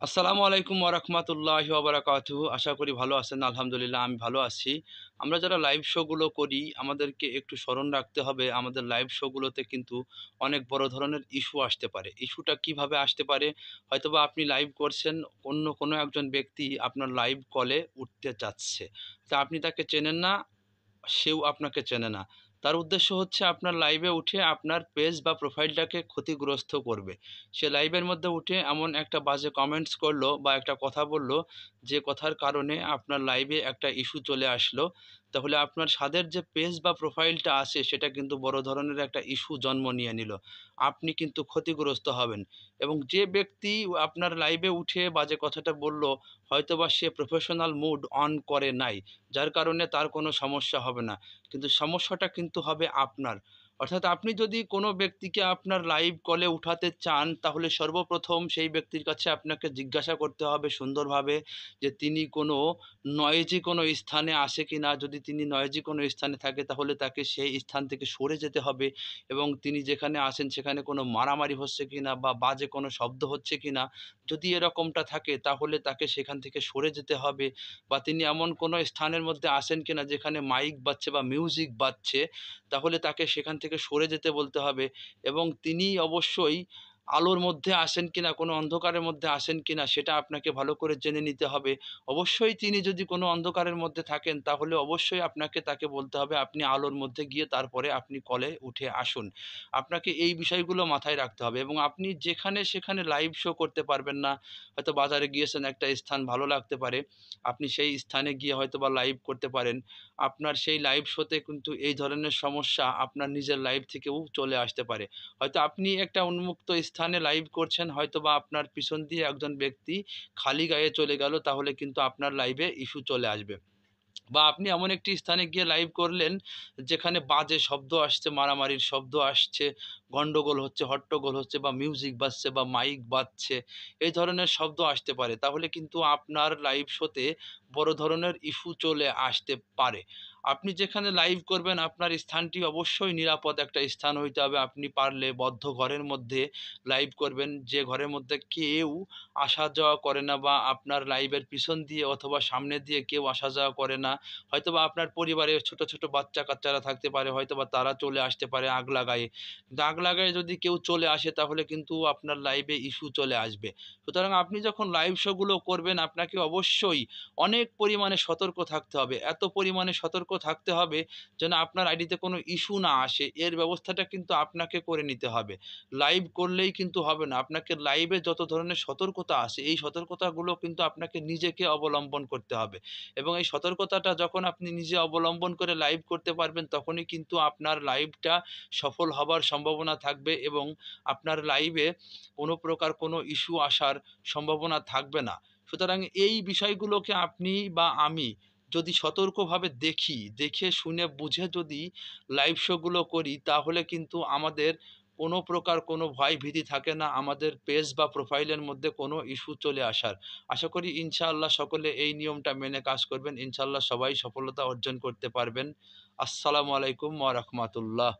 আসসালামু আলাইকুম ওয়া রাহমাতুল্লাহি ওয়া বারাকাতুহু। আশা করি ভালো আছেন। আলহামদুলিল্লাহ আমি ভালো আছি। আমরা যারা লাইভ শো গুলো করি আমাদেরকে একটু স্মরণ রাখতে হবে আমাদের লাইভ শো গুলোতে কিন্তু অনেক বড় ধরনের ইস্যু আসতে পারে। ইস্যুটা কিভাবে আসতে পারে? হয়তোবা আপনি লাইভ করছেন, অন্য কোনো একজন ব্যক্তি আপনার লাইভ কলে উঠতে চাচ্ছে। তা আপনি তাকে চেনেন না, সেও আপনাকে চেনে না। তার উদ্দেশ্য হচ্ছে আপনার লাইভে উঠে আপনার পেজ বা প্রোফাইলটাকে ক্ষতিগ্রস্ত করবে। সে লাইভের মধ্যে উঠে এমন একটা বাজে কমেন্টস করলো বা একটা কথা বলল, যে কথার কারণে আপনার লাইভে একটা ইস্যু চলে আসলো। তাহলে আপনার সাদের যে পেজ বা প্রোফাইলটা আছে সেটা কিন্তু বড় ধরনের একটা ইস্যু জন্ম নিয়ে নিল। আপনি কিন্তু ক্ষতিগ্রস্ত হবেন এবং যে ব্যক্তি আপনার লাইভে উঠে বাজে কথাটা বলল, হয়তোবা সে প্রফেশনাল মুড অন করে নাই। যার কারণে তার কোনো সমস্যা হবে না। কিন্তু সমস্যাটা কিন্তু হবে আপনার। অর্থাৎ আপনি যদি কোনো ব্যক্তিকে আপনার লাইভ কলে উঠাতে চান, তাহলে সর্বপ্রথম সেই ব্যক্তির কাছে আপনাকে জিজ্ঞাসা করতে হবে সুন্দরভাবে যে তিনি কোনো নয়েজি কোনো স্থানে আছে কিনা? যদি তিনি নয়েজি কোনো স্থানে থাকে তাহলে তাকে সেই স্থান থেকে সরে যেতে হবে এবং তিনি যেখানে আছেন সেখানে কোনো মারামারি হচ্ছে কিনা বা বাজে কোনো শব্দ হচ্ছে কিনা? যদি এরকমটা থাকে তাহলে তাকে সেখান থেকে সরে যেতে হবে। বা তিনি এমন কোনো স্থানের মধ্যে আছেন কিনা যেখানে মাইক বাজছে বা মিউজিক বাজছে, তাহলে তাকে সেখান থেকে সরে যেতে বলতে হবে এবং তিনি অবশ্যই আলোর মধ্যে আছেন কিনা, কোনো অন্ধকারের মধ্যে আছেন কিনা সেটা আপনাকে ভালো করে জেনে নিতে হবে। অবশ্যই তিনি যদি কোনো অন্ধকারের মধ্যে থাকেন তাহলে অবশ্যই আপনাকে তাকে বলতে হবে আপনি আলোর মধ্যে গিয়ে তারপরে আপনি কলে উঠে আসুন। আপনাকে এই বিষয়গুলো মাথায় রাখতে হবে এবং আপনি যেখানে সেখানে লাইভ শো করতে পারবেন না। হয়তো বাজারে গিয়েছেন, একটা স্থান ভালো লাগতে পারে, আপনি সেই স্থানে গিয়ে হয়তোবা লাইভ করতে পারেন। আপনার সেই লাইভ শোতে কিন্তু এই ধরনের সমস্যা আপনার নিজের লাইভ থেকেও চলে আসতে পারে। হয়তো আপনি একটা উন্মুক্ত স্থানে লাইভ করছেন, হয়তোবা আপনার পিছন দিয়ে একজন ব্যক্তি খালি গায়ে চলে গেল, তাহলে কিন্তু আপনার লাইভে ইস্যু চলে আসবে। বা আপনি এমন একটি স্থানে গিয়ে লাইভ করলেন যেখানে বাজে শব্দ আসছে, মারামারির শব্দ আসছে, গন্ডগোল হচ্ছে, হট্টগোল হচ্ছে বা মিউজিক বাজছে বা মাইক বাজছে, এই ধরনের শব্দ আসতে পারে। তাহলে কিন্তু আপনার লাইভ শোতে বড় ধরনের ইস্যু চলে আসতে পারে। আপনি যেখানে লাইভ করবেন আপনার স্থানটি অবশ্যই নিরাপদ একটা স্থান হইতে হবে। আপনি পারলে বদ্ধ ঘরের মধ্যে লাইভ করবেন, যে ঘরের মধ্যে কেউ আসা যাওয়া করে না বা আপনার লাইভের পিছন দিয়ে অথবা সামনে দিয়ে কেউ আসা যাওয়া করে না। হয়তোবা আপনার পরিবারে ছোট, ছোট বাচ্চা-কাচ্চারা থাকতে পারে, হয়তোবা তারা চলে আসতে পারে আগ লাগায়ে। কিন্তু আগ লাগায়ে যদি কেউ চলে আসে তাহলে কিন্তু আপনার লাইভে ইস্যু চলে আসবে। সুতরাং আপনি যখন লাইভ শো গুলো করবেন আপনাকে অবশ্যই অনেক পরিমাণে সতর্ক থাকতে হবে। এত পরিমাণে সতর্ক থাকতে হবে যেন আপনার আইডিতে কোনো ইস্যু না আসে। এর ব্যবস্থাটা কিন্তু আপনাকে করে নিতে হবে। লাইভ করলেই কিন্তু হবে না। আপনাকে লাইভে যত ধরনের সতর্কতা আছে, এই সতর্কতাগুলো কিন্তু আপনাকে নিজেকে অবলম্বন করতে হবে। এবং এই সতর্কতাটা যখন আপনি নিজে অবলম্বন করে লাইভ করতে পারবেন, তখনই কিন্তু আপনার লাইভটা সফল হবার সম্ভাবনা থাকবে এবং আপনার লাইভে কোনো প্রকার কোনো ইস্যু আসার সম্ভাবনা থাকবে না। সুতরাং এই বিষয়গুলোকে আপনি বা আমি যদি সতর্কভাবে দেখি, দেখে শুনে বুঝে যদি লাইভ শো গুলো করি, তাহলে কিন্তু আমাদের কোনো প্রকার কোনো ভয় ভীতি থাকে না আমাদের পেজ বা প্রোফাইলের মধ্যে কোনো ইস্যু চলে আসার। আশা করি ইনশাআল্লাহ সকলে এই নিয়মটা মেনে কাজ করবেন। ইনশাআল্লাহ সবাই সফলতা অর্জন করতে পারবেন। আসসালামু আলাইকুম ওয়া রাহমাতুল্লাহ।